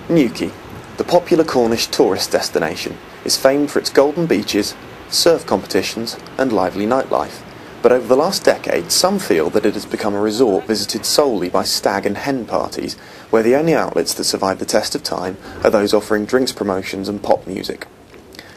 Newquay, the popular Cornish tourist destination, is famed for its golden beaches, surf competitions and lively nightlife. But over the last decade, some feel that it has become a resort visited solely by stag and hen parties, where the only outlets that survive the test of time are those offering drinks promotions and pop music.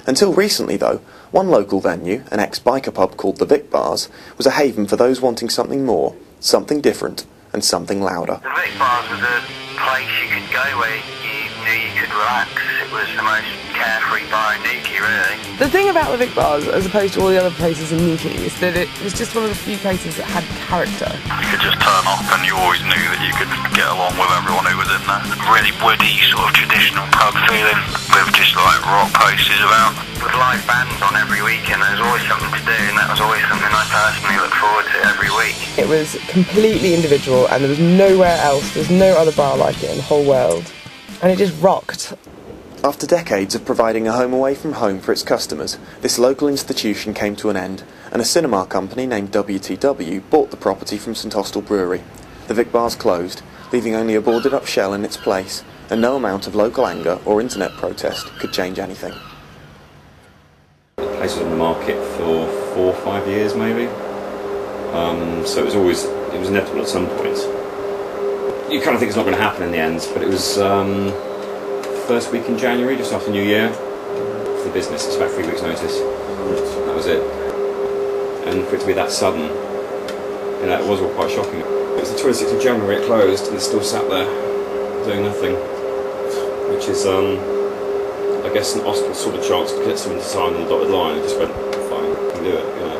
Until recently, though, one local venue, an ex-biker pub called the Vic Bars, was a haven for those wanting something more, something different, and something louder. The Vic Bars was a place you could go where you knew you could relax. It was the most carefree bar in Newquay, really. The thing about the Vic Bars, as opposed to all the other places in Newquay, is that it was just one of the few places that had character. You could just turn up and you always knew that you could get along with everyone who was in there. Really woody, sort of traditional pub feeling, with just like rock posters about. With live bands on every weekend, there was always something to do, and that was always something I personally look forward to every week. It was completely individual, and there was nowhere else, there's no other bar like it in the whole world. And it just rocked. After decades of providing a home away from home for its customers, this local institution came to an end, and a cinema company named WTW bought the property from St Austell Brewery. The Vic Bars closed, leaving only a boarded up shell in its place, and no amount of local anger or internet protest could change anything. The place was on the market for 4 or 5 years maybe, so it was inevitable at some point. You kind of think it's not going to happen in the end, but it was first week in January, just after New Year, for the business. It's about 3 weeks' notice. That was it. And for it to be that sudden, it was all quite shocking. It was the 26th of January it closed, and it's still sat there doing nothing, which is, I guess, an Austell sort of chance to get someone to sign on the dotted line and just went, fine, we can do it, you know.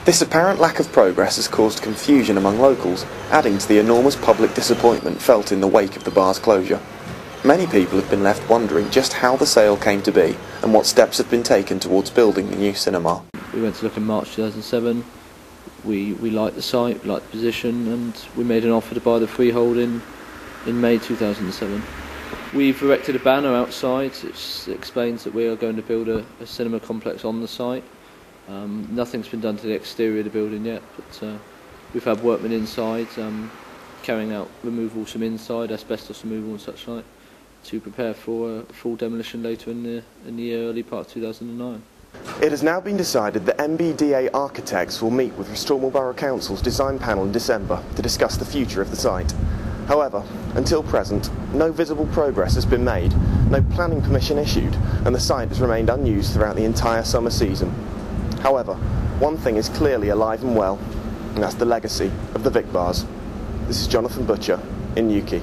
This apparent lack of progress has caused confusion among locals, adding to the enormous public disappointment felt in the wake of the bar's closure. Many people have been left wondering just how the sale came to be and what steps have been taken towards building the new cinema. We went to look in March 2007, we liked the site, we liked the position, and we made an offer to buy the freehold in May 2007. We've erected a banner outside. It explains that we are going to build a cinema complex on the site. Nothing's been done to the exterior of the building yet, but we've had workmen inside carrying out removals from inside, asbestos removal and such like, to prepare for a full demolition later in the early part of 2009. It has now been decided that MBDA architects will meet with Restormel Borough Council's design panel in December to discuss the future of the site. However, until present, no visible progress has been made, no planning permission issued, and the site has remained unused throughout the entire summer season. However, one thing is clearly alive and well, and that's the legacy of the Vic Bars. This is Jonathan Butcher in Newquay.